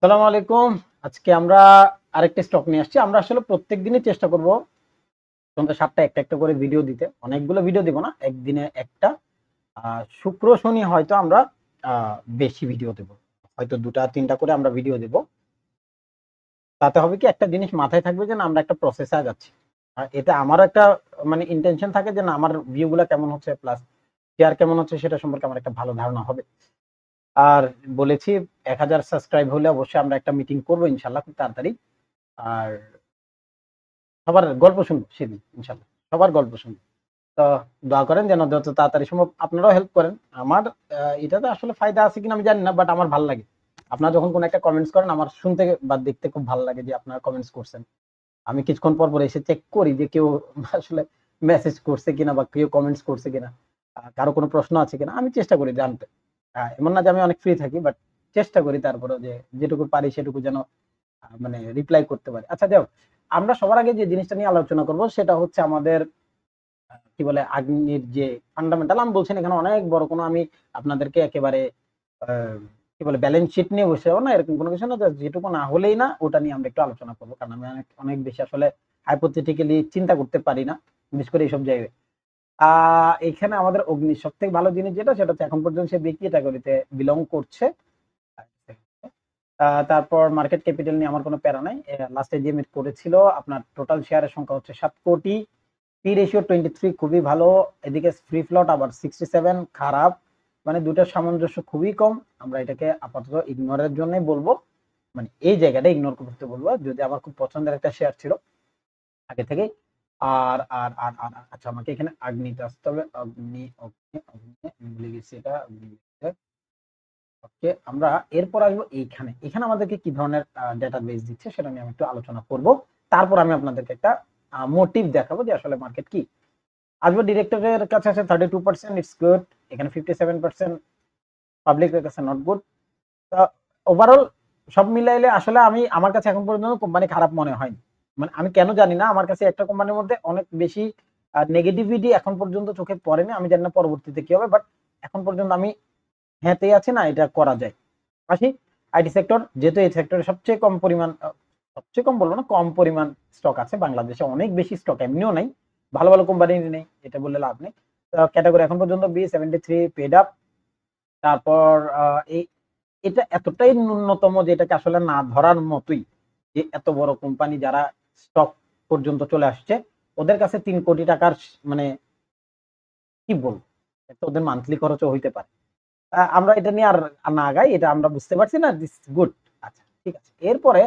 আসসালামু আলাইকুম। আজকে আমরা আরেকটা স্টক নিয়ে আসছি। আমরা আসলে প্রত্যেকদিনই চেষ্টা করব সন্ধ্যা ৭ঃ০০ একটা, একটা করে ভিডিও দিতে। অনেকগুলো ভিডিও দিব না, একদিনে একটা। শুক্র, শনি হয়তো আমরা আ বেশি ভিডিও দেব। হয়তো ২ টা ৩ টা করে আমরা ভিডিও দেব। তাতে হবে কি একটা জিনিস মাথায় থাকবে যে না আমরা একটা প্রসেস এ আগাচ্ছি। এতে আমারও একটা মানে ইনটেনশন থাকে যে না আমার ভিউ গুলা কেমন হচ্ছে প্লাস শেয়ার কেমন হচ্ছে সেটা সম্পর্কে আমার একটা ভালো ধারণা হবে। আর বলেছি ১০০০ সাবস্ক্রাইব হলে অবশ্যই আমরা একটা মিটিং করব ইনশাআল্লাহ খুব তাড়াতাড়ি। আর সবার গল্প শুনবো সেদিন ইনশাআল্লাহ। সবার গল্প শুনবো। তো দোয়া করেন যেন যত তাড়াতাড়ি সম্ভব আপনারাও হেল্প করেন। আমার এটাতে আসলে ফায়দা আছে কিনা আমি জানি না, বাট আমার ভাল লাগে। আপনারা যখন কোন একটা কমেন্টস করেন আমার শুনতে বা দেখতে খুব ভালো লাগে যে আপনারা কমেন্টস করছেন। আমি কিছুক্ষণ পর এসে চেক করি যে কেউ আসলে মেসেজ করছে কিনা বা কেউ কমেন্টস করছে কিনা। কারো কোনো প্রশ্ন আছে কিনা আমি চেষ্টা করি জানতে। এমন না যে আমি অনেক ফ্রি থাকি, বাট চেষ্টা করি তারপরেও যে যেটুকু পারি সেটুকু যেন মানে রিপ্লাই করতে পারি। আচ্ছা যাই হোক, আমরা সবার আগে যে জিনিসটা নিয়ে আলোচনা করব সেটা হচ্ছে আমাদের কি বলে আগ্নেয়ের যে ফান্ডামেন্টাল। আমি বলছি না এখানে অনেক বড় কোনো আমি আপনাদেরকে একেবারে আ কি বলে ব্যালেন্স শিট নিয়ে বসে যাবো না, এরকম কোনো কিছু না। জাস্ট যেটুকু না হলেই না ওটা নিয়ে আমরা একটু আলোচনা করব। কারণ আমি অনেক, অনেক বেশি আসলে হাইপোথেটিক্যালি চিন্তা করতে পারি না। বিশেষ করে এইসব জায়গায়। আ এখানে আমাদের অগ্নির সবথেকে ভালো জিনিস যেটা সেটা হচ্ছে এখন পর্যন্ত সে B ক্যাটেগরিতে বিলং করছে। তারপর মার্কেট ক্যাপিটাল নিয়ে আমার কোনো প্যারা নাই। লাস্টে যে মিট করেছিল আপনার টোটাল শেয়ারের সংখ্যা হচ্ছে ৭ কোটি। পি রেশিও 23 খুবই ভালো। এদিকে ফ্রি ফ্লোট আবার 67 খারাপ। মানে ২ টার সামঞ্জস্য খুবই কম। আমরা এটাকে আপাতত ইগনোরের জন্যই বলবো। মানে এই জায়গাটা ইগনোর করতে বলবো। যদি আমার খুব পছন্দের একটা শেয়ার ছিল আগে থেকেই। আর আচ্ছা আমাকে এখানে আগ্নিতে আসতে হবে। অগ্নি আমি ভুলে গেছি এটা। ওকে, আমরা এরপর আসবো এইখানে। এখানে আমাদেরকে কি ধরনের ডেটাবেস দিচ্ছে সেটা নিয়ে আমি একটু আলোচনা করব। তারপর আমি আপনাদেরকে একটা মোটিভ দেখাবো যে আসলে মার্কেট কি। আসবো ডিরেক্টরের কাছে আছে 32%, ইটস গুড। এখানে 57% পাবলিকের কাছে নট গুড। তো ওভারঅল সব মিলাইলে আসলে আমার কাছে এখন পর্যন্ত কোম্পানি খারাপ মনে হয়নি। মানে আমি কেন জানি না আমার কাছে একটা কোম্পানির মধ্যে অনেক বেশি নেগেটিভিটি এখন পর্যন্ত চোখে পড়েনি। আমি জানি না পরবর্তীতে কি হবে, বাট এখন পর্যন্ত আমি হ্যাঁতেই আছি না এটা করা যায়। আসি আইটি সেক্টর, যেহেতু এই সেক্টরে সবচেয়ে কম পরিমাণ সবচেয়ে কম বলবো না, কম পরিমাণ স্টক আছে। বাংলাদেশে অনেক বেশি স্টক এমনিও নাই। ভালো, ভালো কোম্পানির নেই। এটা বললে লাভ নেই। ক্যাটেগরি এখন পর্যন্ত B73 পেড আপ। তারপর এই এটা এতটাই ন্যূনতম যে এটাকে আসলে না ধরার মতোই। যে এত বড় কোম্পানি যারা স্টক পর্যন্ত চলে আসছে, ওদের কাছে ৩ কোটি টাকার মানে কি বলবো? এটা ওদের মান্থলি খরচও হইতে পারে। আমরা এটা নিয়ে আর না আগাই। এটা আমরা বুঝতে পারছি না। This good. আচ্ছা, ঠিক আছে। এরপরে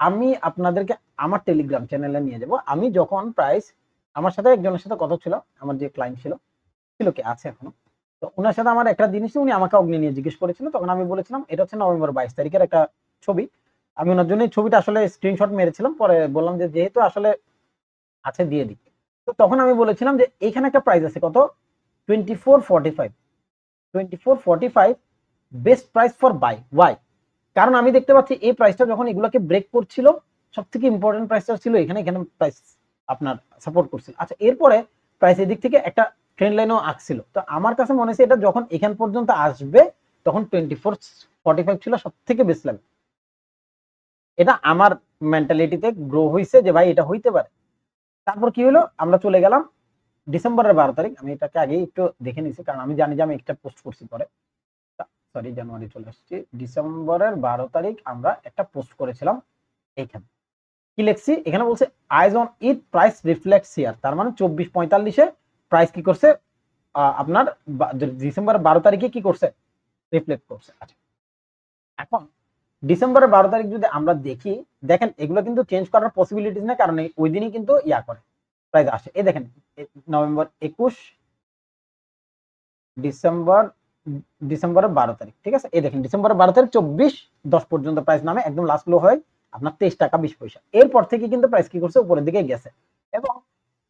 আমি আপনাদেরকে আমার টেলিগ্রাম চ্যানেলে নিয়ে যাব। আমি যখন প্রাইস আমার সাথে একজনের সাথে কথা ছিল, আমার যে ক্লায়েন্ট ছিল, ছিল কি আছে এখনো। তো উনার সাথে আমার একটা জিনিস উনি আমাকে অগ্নি নিয়ে জিজ্ঞেস করেছিল। তখন আমি বলেছিলাম এটা হচ্ছে নভেম্বর ২২ তারিখের একটা ছবি। আমি উনার জন্য এই ছবিটা আসলে স্ক্রিনশট মেরেছিলাম। পরে বললাম যে যেহেতু আসলে আছে দিয়ে দিই। তো তখন আমি বলেছিলাম যে এইখানে একটা প্রাইস আছে কত? 2445 2445 best price for buy. Why? কারণ আমি দেখতে পাচ্ছি এই প্রাইসটা যখন এগুলোকে ব্রেক করছিল, সবথেকে ইম্পোর্টেন্ট প্রাইসটা ছিল এখানে। এখানে প্রাইস আপনার সাপোর্ট করছিল। আচ্ছা, এরপরে প্রাইস এদিক থেকে একটা ট্রেন্ড লাইনও আঁকছিল। তো আমার কাছে মনে হচ্ছে এটা যখন এখান পর্যন্ত আসবে তখন 2445 ছিল সবথেকে বেস্ট লেভেল। এটা আমার মেন্টালিটিতে গ্রো হইছে যে ভাই এটা হইতে পারে। তারপর কি হলো? আমরা চলে গেলাম ডিসেম্বরের ১২ তারিখ। আমি এটাকে আগেই একটু দেখে নিছি কারণ আমি জানি যে আমি একটা পোস্ট করছি পরে। সরি, জানুয়ারি চলে আসছি। ডিসেম্বরের ১২ তারিখ আমরা একটা পোস্ট করেছিলাম এইখানে। কি লিখছি? এখানে বলছে eyes on it price reflects here. তার মানে ২৪-৪৫ এ প্রাইস কি করছে? আপনার ডিসেম্বরের ১২ তারিখে কি করছে? রিফ্লেক্ট করছে। আচ্ছা। এখন ডিসেম্বরের ১২ তারিখ যদি আমরা দেখি, দেখেন এগুলো কিন্তু চেঞ্জ করার পসিবিলিটিস নাই কারণ ওই দিনই কিন্তু ইয়া করে প্রাইস আসে। এই দেখেন নভেম্বর ২১ ডিসেম্বর ডিসেম্বরের ১২ তারিখ। ঠিক আছে? এই দেখেন ডিসেম্বরের ১২ তারিখ ২৪-১০ পর্যন্ত প্রাইস নামে একদম লাস্ট লো হয় আপনার ২৩ টাকা ২০ পয়সা। এরপর থেকে কিন্তু প্রাইস কি করছে? উপরের দিকে গেছে। এবং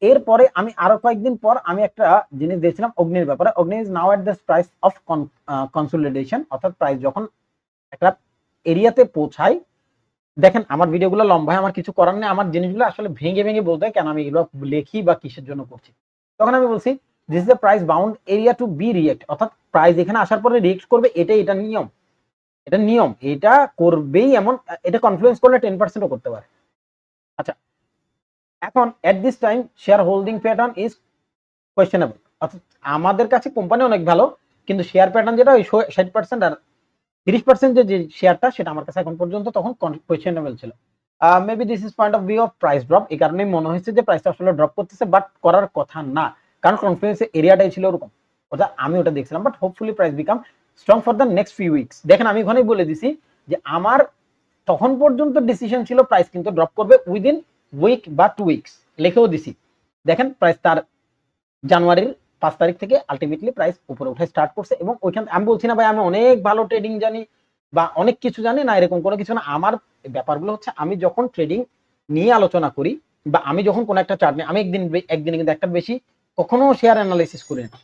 এরপরে আমি আরো কয়েকদিন পর আমি একটা জিনিস দিয়েছিলাম অগ্নির ব্যাপারে। অগ্নি is now at the price of consolidation, অর্থাৎ প্রাইস যখন একটা এরিয়াতে পৌঁছায়। দেখেন আমার ভিডিওগুলো লম্বা হয়, আমার কিছু করার নেই। আমার জিনিসগুলো আসলে ভেঙে, ভেঙে বলতে হয় কেন আমি এগুলো লেখি বা কিসের জন্য করছি। তখন আমি বলছি this is the price bound area to be react, অর্থাৎ প্রাইস এখানে আসার পরে রিঅ্যাক্ট করবে, এটাই এটা নিয়ম। এটা নিয়ম, এটা করবেই, এমন এটা কনফ্লুয়েন্স করলে 10%ও করতে পারে। আচ্ছা, এখন at this time share holding pattern is questionable, অর্থাৎ আমাদের কাছে কোম্পানি অনেক ভালো, কিন্তু শেয়ার প্যাটার্ন যেটা ওই 60% আর 30% যে শেয়ারটা, সেটা আমার কাছে এখন পর্যন্ত তখন কোয়েশ্চেনেবল ছিল। Maybe this is point of view of price drop, এই কারণেই মনে হয়েছে যে প্রাইসটা আসলে ড্রপ করতেছে, বাট করার কথা না, কারণ কনফিডেন্সের এরিয়াটাই ছিল ওরকম, ওটা আমি ওটা দেখছিলাম। But hopefully price become strong for the next few weeks. দেখেন আমি ওখানেই বলে দিছি যে আমার তখন পর্যন্ত ডিসিশন ছিল প্রাইস কিন্তু ড্রপ করবে উইদিন উইক বা 2 উইকস, লিখেও দিছি। দেখেন প্রাইস তার জানুয়ারির 5 তারিখ থেকে আলটিমেটলি প্রাইস উপরে উঠে স্টার্ট করছে, এবং ওইখানে আমি বলছি না ভাই আমি অনেক ভালো ট্রেডিং জানি বা অনেক কিছু জানি না, এরকম কোনো কিছু না। আমার ব্যাপারগুলো হচ্ছে আমি যখন ট্রেডিং নিয়ে আলোচনা করি বা আমি যখন কোনো একটা চার্ট নিই, আমি একদিনে কিন্তু একটা বেশি কখনো শেয়ার অ্যানালাইসিস করি না।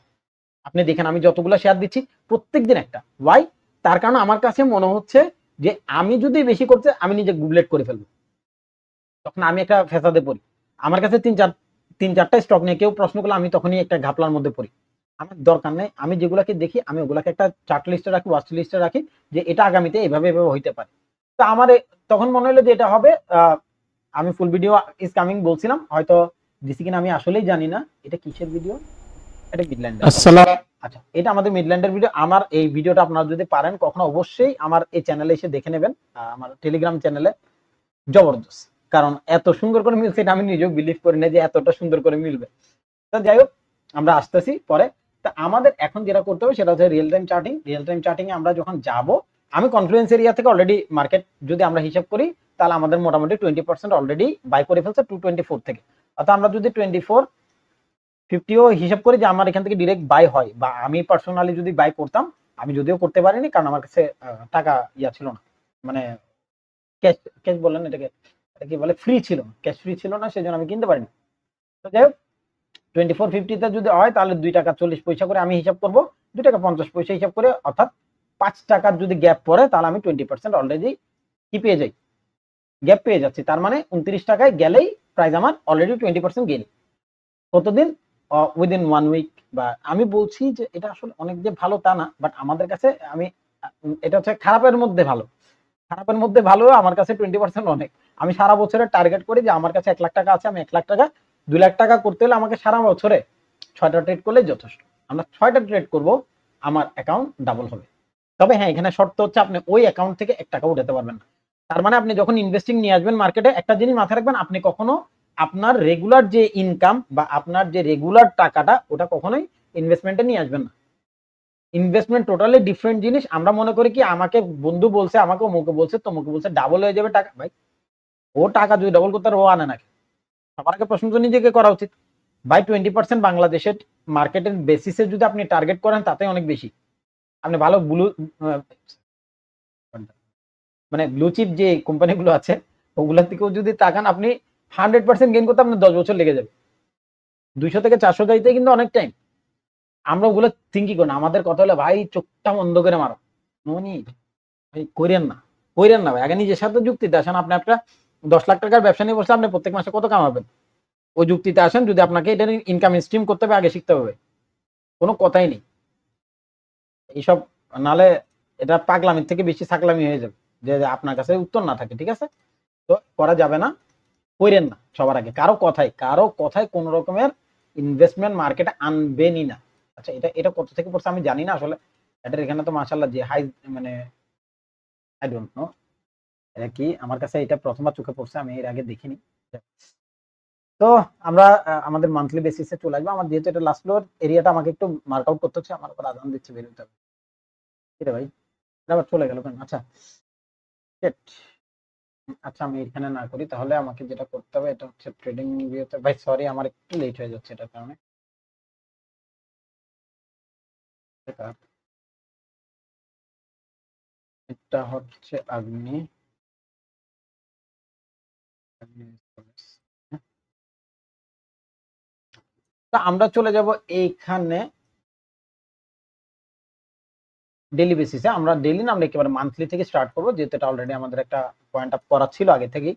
আপনি দেখেন আমি যতগুলো শেয়ার দিচ্ছি প্রত্যেকদিন একটা, ওয়াই? তার কারণ আমার কাছে মনে হচ্ছে যে আমি যদি বেশি করতে আমি নিজে গুবলেট করে ফেলবো, তখন আমি একটা ফেসাদে পড়ি। আমার কাছে তিন চারটা স্টক নিয়ে কেউ প্রশ্ন করলে আমি তখনই একটা ঘাপলার মধ্যে পড়ি। আমার দরকার নেই, আমি যেগুলাকে দেখি আমি ওগুলাকে একটা চার্ট লিস্টে রাখি, ওয়াচ লিস্টে রাখি, যে এটা আগামীতে এভাবে এভাবে হইতে পারে। তো আমার তখন মনে হলো যে এটা হবে। আমি ফুল ভিডিও ইজ কামিং বলছিলাম, হয়তো দিছি কিনা আমি আসলেই জানি না। এটা কিসের ভিডিও? এটা মিডল্যান্ডের। আসসালাম। আচ্ছা, এটা আমাদের মিডল্যান্ডের ভিডিও। আমার এই ভিডিওটা আপনারা যদি পারেন কখনো অবশ্যই আমার এই চ্যানেলে এসে দেখে নেবেন, আমার টেলিগ্রাম চ্যানেলে। জবরদস্ত, কারণ এত সুন্দর করে মিলছে এটা আমি নিজেও বিলিভ করি না যে এতটা সুন্দর করে মিলবে। তো যাই হোক, আমরা আসতেছি পরে। তা আমাদের এখন যেটা করতে হবে সেটা হচ্ছে real time charting. Real time charting এ আমরা যখন যাব, আমি কনফ্লুয়েন্স এরিয়া থেকে অলরেডি মার্কেট যদি আমরা হিসাব করি, তাহলে আমাদের মোটামুটি 20% অলরেডি বাই করে ফেলছে 224 থেকে। অর্থাৎ আমরা যদি 2450ও হিসাব করি যে আমার এখান থেকে ডিরেক্ট বাই হয়, বা আমি পার্সোনালি যদি বাই করতাম, আমি যদিও করতে পারিনি কারণ আমার কাছে টাকা ছিল না, মানে ক্যাশ ক্যাশ বললেন এটাকে, এটা কি বলে, ফ্রি ছিল, ক্যাশ ফ্রি ছিল না, সেজন্য আমি কিনতে পারিনি। তো যাই হোক, 2450 যদি হয় তাহলে 2 টাকা 40 পয়সা করে আমি হিসাব করব, 2 টাকা 50 পয়সা হিসাব করে, অর্থাৎ 5 টাকার যদি গ্যাপ পড়ে তাহলে আমি 20% অলরেডি কি পেয়ে যাই, গ্যাপ পেয়ে যাচ্ছি। তার মানে 29 টাকায় গেলেই প্রাইস আমার অলরেডি 20% গেল। কতদিন? Within 1 week. বা আমি বলছি যে এটা আসলে অনেক যে ভালো তা না, বাট আমাদের কাছে আমি এটা হচ্ছে খারাপের মধ্যে ভালো, খারাপের মধ্যে ভালো আমার কাছে 20% অনেক। আমি সারা বছরের টার্গেট করি যে আমার কাছে 1 লাখ টাকা আছে, আমি 1 লাখ টাকা 2 লাখ টাকা করতে হলে আমাকে সারা বছরে 6টা ট্রেড করলে যথেষ্ট। আমরা 6টা ট্রেড করব, আমার অ্যাকাউন্ট ডাবল হবে। তবে হ্যাঁ, এখানে শর্ত হচ্ছে আপনি ওই অ্যাকাউন্ট থেকে 1 টাকা উঠাতে পারবেন না। তার মানে আপনি যখন ইনভেস্টিং নিয়ে আসবেন মার্কেটে, একটা জিনিস মাথায় রাখবেন, আপনি কখনো আপনার রেগুলার যে ইনকাম বা আপনার যে রেগুলার টাকাটা ওটা কখনোই ইনভেস্টমেন্টে নিয়ে আসবেন না। ইনভেস্টমেন্ট টোটালি ডিফারেন্ট জিনিস। আমরা মনে করি কি আমাকে বন্ধু বলছে, আমাকে অমুকে বলছে, তমুকে বলছে, ডাবল হয়ে যাবে টাকা। ভাই ও টাকা যদি ডাবল করতে ও আনে নাকি? সবার আগে প্রশ্ন তো নিজেকে করা উচিত। ভাই 20% বাংলাদেশের মার্কেটের বেসিসে যদি আপনি টার্গেট করেন তাতে অনেক বেশি। আপনি ভালো ব্লু মানে ব্লু চিপ যে কোম্পানিগুলো আছে ওগুলোর থেকেও যদি তাকান, আপনি 100% গেইন করতে আপনার 10 বছর লেগে যাবে। 200 থেকে 400 যাইতে কিন্তু অনেক টাইম। আমরা ওগুলো থিঙ্কই করি না। আমাদের কথা হলো ভাই চোখটা বন্ধ করে মারো, মনি ভাই কইরেন না, কইরেন না ভাই। আগে নিজের সাথে যুক্তিতে আসেন। আপনি একটা 10 লাখ টাকার ব্যবসা নিয়ে বসলে আপনি প্রত্যেক মাসে কত কামাবেন? ওই যুক্তিতে আসেন। যদি আপনাকে এটা ইনকাম স্ট্রিম করতে হবে আগে শিখতে হবে, কোনো কথাই নেই এইসব। নালে এটা পাগলামির থেকে বেশি ছাগলামি হয়ে যাবে, যে আপনার কাছে উত্তর না থাকে। ঠিক আছে, তো করা যাবে না, কইরেন না। সবার আগে কারো কথায় কোন রকমের ইনভেস্টমেন্ট মার্কেটে আনবেনই না। আচ্ছা, এটা এটা কত থেকে পড়ছে আমি জানি না আসলে। এটার এখানে তো মাশাআল্লাহ যে হাই, মানে আই ডোন্ট নো এটা কি। আমার কাছে এটা প্রথমবার চোখে পড়ছে, আমি এর আগে দেখিনি। তো আমরা আমাদের মান্থলি বেসিসে চলে আসবো। আমার যেহেতু এটা লাস্ট ফ্লোর এরিয়াটা আমাকে একটু মার্ক আউট করতে হচ্ছে, আমার উপর আজান দিচ্ছে, বের হতে হবে। এটা ভাই এটা আবার চলে গেল কেন? আচ্ছা shit। আচ্ছা, আমি এখানে না করি তাহলে আমাকে যেটা করতে হবে এটা হচ্ছে ট্রেডিং ভিউতে। ভাই সরি, আমার একটু লেট হয়ে যাচ্ছে এটার কারণে। এটা হচ্ছে আগ্নি। তা আমরা চলে যাব এইখানে ডেইলি বেসিসে। আমরা ডেইলি না, আমরা একেবারে মান্থলি থেকে স্টার্ট করবো, যেহেতু এটা অলরেডি আমাদের একটা পয়েন্ট আপ করা ছিল আগে থেকেই।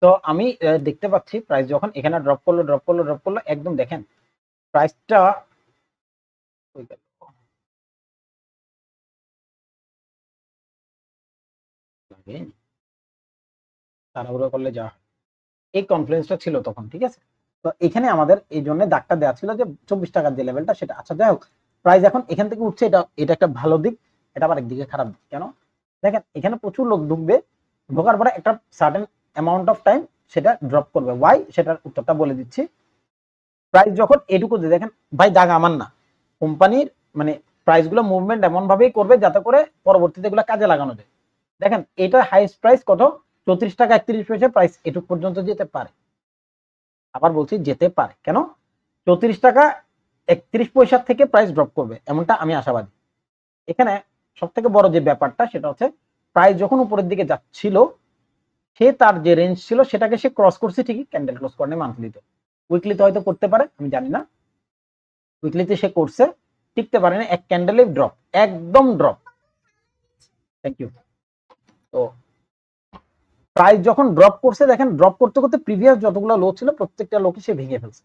তো আমি দেখতে পাচ্ছি প্রাইস যখন এখানে ড্রপ করলো একদম দেখেন প্রাইসটা তাড়াহুড়ো করলে যা হয়। এই কনফিডেন্সটা ছিল তখন, ঠিক আছে। তো এখানে আমাদের এই জন্য দাগটা দেওয়া ছিল যে 24 টাকার যে লেভেলটা সেটা। আচ্ছা যাই হোক, প্রাইস এখন এখান থেকে উঠছে, এটা এটা একটা ভালো দিক, এটা আবার একদিকে খারাপ দিক। কেন? দেখেন এখানে প্রচুর লোক ঢুকবে, ঢোকার পরে একটা সার্টেন অ্যামাউন্ট অফ টাইম সেটা ড্রপ করবে। ওয়াই? সেটার উত্তরটা বলে দিচ্ছি। প্রাইস যখন এটুকু দেখেন ভাই, দাগ আমার না, কোম্পানির মানে প্রাইস গুলো মুভমেন্ট এমন ভাবেই করবে যাতে করে পরবর্তীতে এগুলো কাজে লাগানো যায়। দেখেন এটা হাইস্ট প্রাইস কত? 34 টাকা 31 পয়সা প্রাইস এটুক পর্যন্ত যেতে পারে। আবার বলছি যেতে পারে। কেন? 34 টাকা 31 পয়সা থেকে প্রাইস ড্রপ করবে এমনটা আমি আশাবাদী। এখানে সব থেকে বড় যে ব্যাপারটা সেটা হচ্ছে প্রাইস যখন উপরের দিকে যাচ্ছিল, সে তার যে রেঞ্জ ছিল সেটাকে সে ক্রস করছে ঠিকই, ক্যান্ডেল ক্লোজ করে মান্থলিতে। উইকলিতে হয়তো করতে পারে, আমি জানি না। উইকলিতে সে করছে, টিকতে পারে না, এক ক্যান্ডেলে ড্রপ, একদম ড্রপ। Thank you. তো প্রাইস যখন ড্রপ করছে, দেখেন ড্রপ করতে করতে প্রিভিয়াস যতগুলো লো ছিল প্রত্যেকটা লোকে সে ভেঙে ফেলছে।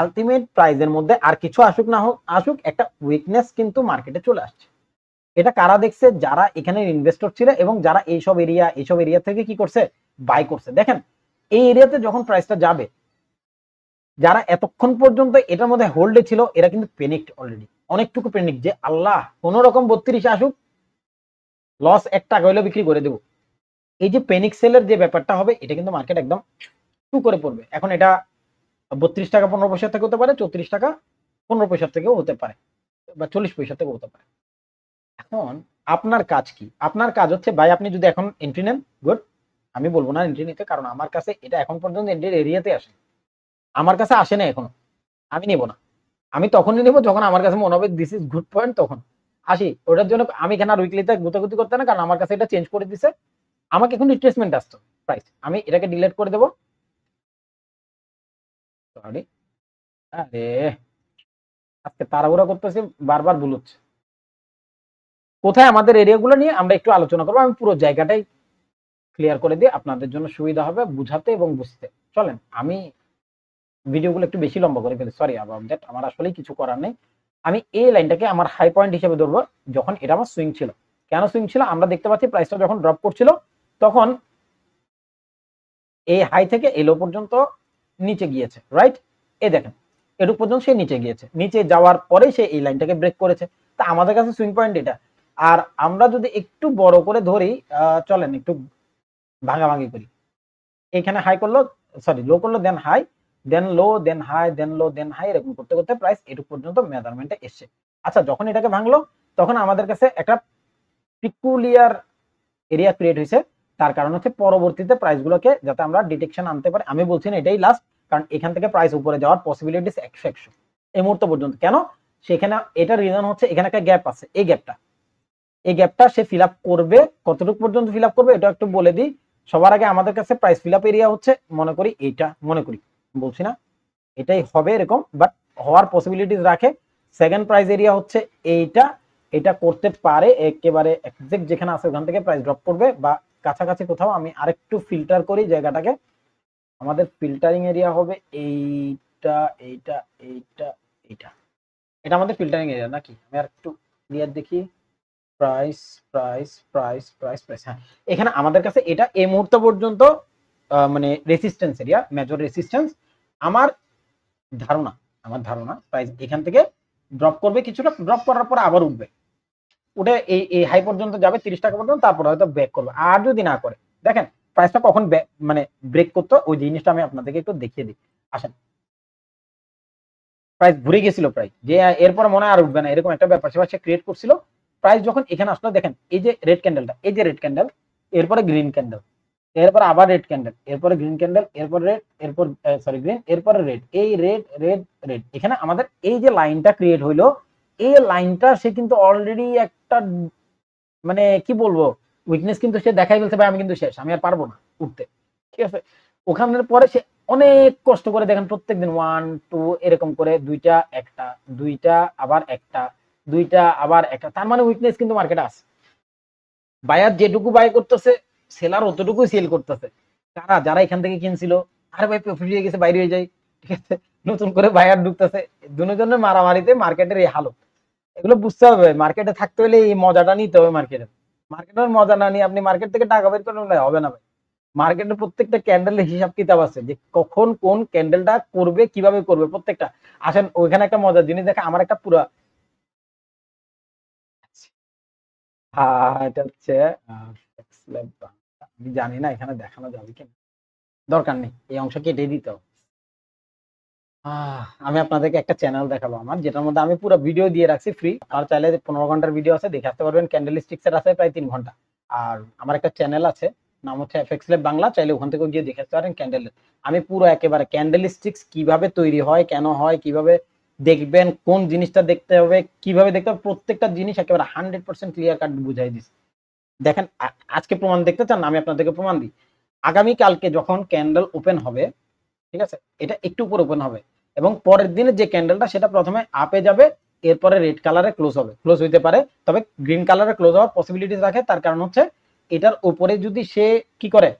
আলটিমেট প্রাইসের মধ্যে আর কিছু আসুক না হোক আসুক, একটা উইকনেস কিন্তু মার্কেটে চলে আসছে। এটা কারা দেখছে? যারা এখানে ইনভেস্টর ছিল এবং যারা এইসব এরিয়া থেকে কি করছে, বাই করছে। দেখেন এই এরিয়াতে যখন প্রাইসটা যাবে, যারা এতক্ষণ পর্যন্ত এটার মধ্যে হোল্ডে ছিল এরা কিন্তু প্যানিকড অলরেডি, অনেকটুকু প্যানিক যে আল্লাহ কোন রকম 32 আসুক, লস 1 টাকা হইলে বিক্রি করে দেবো। এই যে প্যানিক সেলের যে ব্যাপারটা হবে, এটা কিন্তু মার্কেট একদম টু করে পড়বে। এখন এটা 32 টাকা 15 পয়সা থেকে হতে পারে, 34 টাকা 15 পয়সা থেকেও হতে পারে, বা 40 পয়সা থেকেও হতে পারে। এখন আপনার কাজ কি? আপনার কাজ হচ্ছে ভাই, আপনি যদি এখন এন্ট্রি নেন, গুড। আমি বলবো না এন্ট্রি নিতে, কারণ আমার কাছে এটা এখন পর্যন্ত এন্ট্রির এরিয়াতে আসে, আমার কাছে আসে না এখনো, আমি নেব না। আমি তখনই নেবো যখন আমার কাছে মনে হবে দিস ইজ গুড পয়েন্ট, তখন আসি। ওটার জন্য আমি এখানে আর উইকলিতে গুতাগুতি করতে না, কারণ আমার কাছে এটা চেঞ্জ করে দিছে। আমাকে এখন রিট্রেসমেন্ট আসতো প্রাইস, আমি এটাকে ডিলিট করে দেবো। সরি, আরে আজকে তাড়াহুড়া করতেছি, বারবার ভুল হচ্ছে। কোথায় আমাদের এরিয়াগুলো নিয়ে আমরা একটু আলোচনা করবো, আমি পুরো জায়গাটাই ক্লিয়ার করে দিই, আপনাদের জন্য সুবিধা হবে বুঝাতে এবং বুঝতে। চলেন, আমি ভিডিওগুলো একটু বেশি লম্বা করে ফেলি, সরি অ্যাবাউট দ্যাট, আমার আসলে কিছু করার নেই। আমি এই লাইনটাকে আমার হাই পয়েন্ট হিসেবে ধরবো, যখন এটা আমার সুইং ছিল। কেন সুইং ছিল? আমরা দেখতে পাচ্ছি প্রাইসটা যখন ড্রপ করছিল তখন এই হাই থেকে এই লো পর্যন্ত নিচে গিয়েছে, রাইট? এই দেখেন এটুক পর্যন্ত সে নিচে গিয়েছে, নিচে যাওয়ার পরে সে এই লাইনটাকে ব্রেক করেছে। তা আমাদের কাছে সুইং পয়েন্ট এটা। আর আমরা যদি একটু বড় করে ধরি, চলেন একটু ভাঙাভাঙি করি। এখানে হাই করলো, সরি লো করলো, দেন হাই, দেন লো, দেন হাই, দেন লো, দেন হাই, এরকম করতে করতে প্রাইস এটুক পর্যন্ত মেজারমেন্টে এসছে। আচ্ছা, যখন এটাকে ভাঙলো তখন আমাদের কাছে একটা পিকুলিয়ার এরিয়া ক্রিয়েট হয়েছে। তার কারণ হচ্ছে পরবর্তীতে প্রাইস গুলোকে যাতে আমরা ডিটেকশন আনতে পারি। আমি বলছি না এটাই লাস্ট, কারণ এখান থেকে প্রাইস উপরে যাওয়ার পসিবিলিটিস 100 এই মুহূর্ত পর্যন্ত। কেন? সেখানে এটা রিজন হচ্ছে এখানে একটা গ্যাপ আছে, এই গ্যাপটা সে ফিল আপ করবে। কতটুকু পর্যন্ত ফিল আপ করবে এটা একটু বলে দিই। সবার আগে আমাদের কাছে প্রাইস ফিল আপ এরিয়া হচ্ছে, মনে করি এইটা, মনে করি, বলছি না এটাই হবে এরকম, বাট হওয়ার পসিবিলিটিস রাখে। সেকেন্ড প্রাইস এরিয়া হচ্ছে এইটা, এটা করতে পারে একেবারে এক্সাক্ট যেখানে আছে ওখান থেকে প্রাইস ড্রপ করবে, বা কাছাকাছি কোথাও। আমি আরেকটু ফিল্টার করি জায়গাটাকে, আমাদের ফিল্টারিং এরিয়া হবে এইটা, এইটা, এইটা, এইটা, এটা আমাদের ফিল্টারিং এরিয়া নাকি? আমি আর একটু ক্লিয়ার দেখি। Price price price price price, হ্যাঁ, এখানে আমাদের কাছে এটা এই মুহূর্ত পর্যন্ত মানে রেসিস্ট্যান্স এরিয়া, মেজর রেসিস্ট্যান্স। আমার ধারণা, প্রাইস এখান থেকে ড্রপ করবে, কিছুটা ড্রপ করার পর আবার উঠবে, উঠে এই হাই পর্যন্ত যাবে 30 টাকা পর্যন্ত, তারপর হয়তো ব্রেক করবে। আর যদি না করে, দেখেন প্রাইসটা কখন মানে ব্রেক করতো, ওই জিনিসটা আমি আপনাদেরকে একটু দেখিয়ে দিই। আসেন, প্রাইস ঘুরে গেছিল প্রায়, যে এরপর মনে হয় আর উঠবে না, এরকম একটা ব্যাপার সে ক্রিয়েট করছিল। প্রাইস যখন এখানে আসলো, দেখেন এই যে রেড ক্যান্ডেলটা, এই যে রেড ক্যান্ডেল, এরপরে গ্রিন ক্যান্ডেল, এরপর আবার রেড ক্যান্ডেল, এরপরে গ্রিন ক্যান্ডেল, এরপর রেড, এরপর সরি গ্রিন, এরপরে রেড, এই রেড রেড রেড, এখানে আমাদের এই যে লাইনটা ক্রিয়েট হইলো, এই লাইনটা সে কিন্তু অলরেডি একটা মানে কি বলবো উইকনেস কিন্তু সে দেখাই ফেলছে, ভাই আমি কিন্তু শেষ, আমি আর পারবো না উঠতে, ঠিক আছে। ওখানের পরে সে অনেক কষ্ট করে, দেখেন প্রত্যেকদিন 1 2 এরকম করে, দুইটা একটা, দুইটা আবার একটা, দুইটা আবার একটা, তার মানে উইকনেস কিন্তু মার্কেটে আছে। বায়ার যেটুকু বাই করতেছে, সেলার অতটুকু সেল করতেছে। কারা? যারা এখান থেকে কিনছিল, আরে ভাই প্রফিট হয়ে গেছে, বাইরে হয়ে যায়, ঠিক আছে, নতুন করে বায়ার ঢুকতেছে, দুজনের মারামারিতে মার্কেটের এই হালত। এগুলো বুঝতে হবে, মার্কেটে থাকতে হলে এই মজাটা নিতে হবে মার্কেটে। মার্কেটের মজা না নিয়ে আপনি মার্কেট থেকে টাকা বের করলে হবে না ভাই। মার্কেটের প্রত্যেকটা ক্যান্ডেলের হিসাব কিতাব আছে যে কখন কোন ক্যান্ডেলটা করবে, কিভাবে করবে প্রত্যেকটা। আসেন ওইখানে একটা মজার জিনিস দেখে আমার একটা পুরো এটা হচ্ছে আমি জানি না এখানে দেখানো যাবে কিনা, দরকার নেই, এই অংশ কেটে দিতে হবে। আমি আপনাদেরকে একটা চ্যানেল দেখাবো আমার, যেটার মধ্যে আমি পুরো ভিডিও দিয়ে রাখছি ফ্রি। আর চাইলে 15 ঘন্টার ভিডিও আছে, দেখে আসতে পারবেন। ক্যান্ডেল স্টিক্স এর আছে প্রায় 3 ঘন্টা। আর আমার একটা চ্যানেল আছে, নাম হচ্ছে এফএক্স ল্যাব বাংলা, চাইলে ওখান থেকে গিয়ে দেখে আসতে পারেন ক্যান্ডেল। আমি পুরো একেবারে ক্যান্ডেল স্টিক্স কিভাবে তৈরি হয়, কেন হয়, কিভাবে দেখবেন, কোন জিনিসটা দেখতে হবে, কিভাবে দেখতে হবে, প্রত্যেকটা জিনিস একেবারে 100% ক্লিয়ার কাট বুঝাই দিচ্ছি। দেখেন আজকে প্রমাণ দেখতে চান, আমি আপনাদেরকে প্রমাণ দিই। আগামী কালকে যখন ক্যান্ডেল ওপেন হবে, ঠিক আছে, এটা একটু উপর ওপেন হবে এবং পরের দিনে যে ক্যান্ডেলটা সেটা প্রথমে আপে যাবে, এরপরে রেড কালারে ক্লোজ হবে, ক্লোজ হইতে পারে, তবে গ্রিন কালারে ক্লোজ হওয়ার পসিবিলিটিস রাখে। তার কারণ হচ্ছে এটার উপরে যদি সে কি করে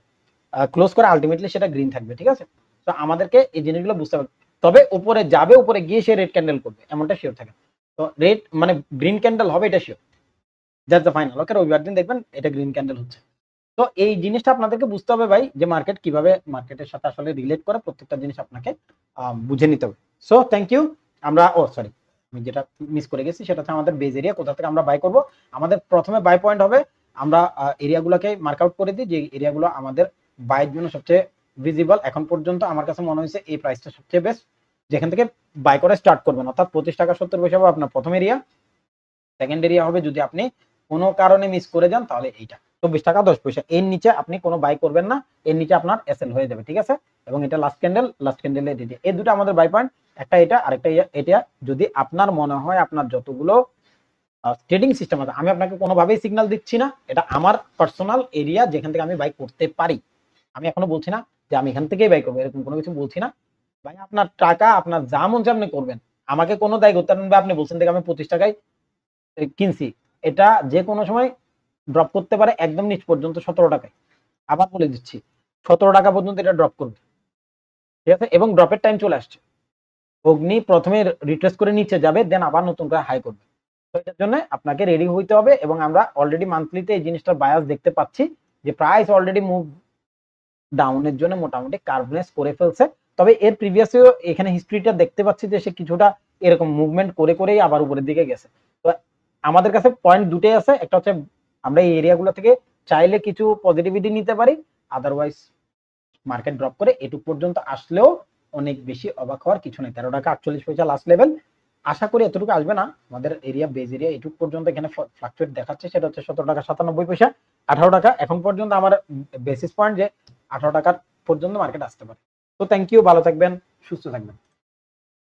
ক্লোজ করে, আলটিমেটলি সেটা গ্রিন থাকবে, ঠিক আছে। তো আমাদেরকে এই জিনিসগুলো বুঝতে হবে। তবে উপরে যাবে, উপরে গিয়ে সে রেড ক্যান্ডেল করবে এমনটা শিওর থাকে। তো রেড মানে গ্রিন ক্যান্ডেল হবে এটা শিওর, দ্যাটস দ্য ফাইনাল। ওকে, রবিবার দিন দেখবেন এটা গ্রিন ক্যান্ডেল হচ্ছে। তো এই জিনিসটা আপনাদেরকে বুঝতে হবে ভাই, যে মার্কেট কিভাবে মার্কেটের সাথে আসলে রিলেট করে, প্রত্যেকটা জিনিস আপনাকে বুঝে নিতে হবে। So thank you. আমরা সরি, আমি যেটা মিস করে গেছি সেটা হচ্ছে আমাদের বেজ এরিয়া, কোথা থেকে আমরা বাই করব। আমাদের প্রথমে বাই পয়েন্ট হবে, আমরা এরিয়াগুলোকে মার্ক আউট করে দিই, যে এরিয়াগুলো আমাদের বাইয়ের জন্য সবচেয়ে ভিজিবল। এখন পর্যন্ত আমার কাছে মনে হয়েছে এই প্রাইসটা সবচেয়ে বেস্ট, যেখান থেকে বাই করে স্টার্ট করবেন। অর্থাৎ 25 টাকা 70 পয়সা হবে আপনার প্রথম এরিয়া। সেকেন্ড এরিয়া হবে, যদি আপনি কোনো কারণে মিস করে যান, তাহলে এইটা 24 টাকা 10 পয়সা। এর নিচে আপনি কোনো বাই করবেন না, এর নিচে আপনার এসএল হয়ে যাবে, ঠিক আছে। এবং এটা last candle, last candle area, এই দুটো আমাদের বাই পয়েন্ট, একটা এটা আরেকটা এটা। যদি আপনার মনে হয় আপনার যতগুলো ট্রেডিং সিস্টেম আছে, আমি আপনাকে কোনোভাবেই সিগন্যাল দিচ্ছি না, এটা আমার পার্সোনাল এরিয়া যেখান থেকে আমি বাই করতে পারি। আমি এখনো বলছি না যে আমি এখান থেকেই বাই করবো, এরকম কোনো কিছু বলছি না ভাই। আপনার টাকা আপনার যা মন চায় আপনি করবেন, আমাকে কোনো দায় করতে পারবেন না। আপনি বলছেন দেখে আমি 25 টাকায় কিনছি, এটা যে কোনো সময় ড্রপ করতে পারে একদম নিচ পর্যন্ত 17 টাকায়। আবার বলে দিচ্ছি 17 টাকা পর্যন্ত এটা ড্রপ করবে, ঠিক আছে। এবং ড্রপের টাইম চলে আসছে, অগ্নি প্রথমে রিট্রেস করে নিচে যাবে, দেন আবার নতুন করে হাই করবে। তো এটার জন্য আপনাকে রেডি হইতে হবে। এবং আমরা অলরেডি মান্থলিতে এই জিনিসটার বায়াস দেখতে পাচ্ছি, যে প্রাইস অলরেডি মুভ ডাউনের জন্য মোটামুটি কার্ভনেস করে ফেলছে। তবে এর প্রিভিয়াসও এখানে হিস্ট্রিটা দেখতে পাচ্ছি যে সে কিছুটা এরকম মুভমেন্ট করে করেই আবার উপরের দিকে গেছে। তো আমাদের কাছে পয়েন্ট দুটোই আছে, একটা হচ্ছে আমরা এই এরিয়াগুলো থেকে চাইলে কিছু পজিটিভিটি নিতে পারি, আদারওয়াইজ মার্কেট ড্রপ করে এটুক পর্যন্ত আসলেও অনেক বেশি অবাক হওয়ার কিছু নেই। 13 টাকা 48 পয়সা লাস্ট লেভেল, আশা করি এতটুকু আসবে না। আমাদের এরিয়া বেজ এরিয়া এটুক পর্যন্ত এখানে ফ্লাকচুয়েট দেখাচ্ছে, সেটা হচ্ছে 17 টাকা 97 পয়সা, 18 টাকা এখন পর্যন্ত আমার বেসিস পয়েন্ট, যে 18 টাকার পর্যন্ত মার্কেট আসতে পারে। তো থ্যাংক ইউ, ভালো থাকবেন, সুস্থ থাকবেন।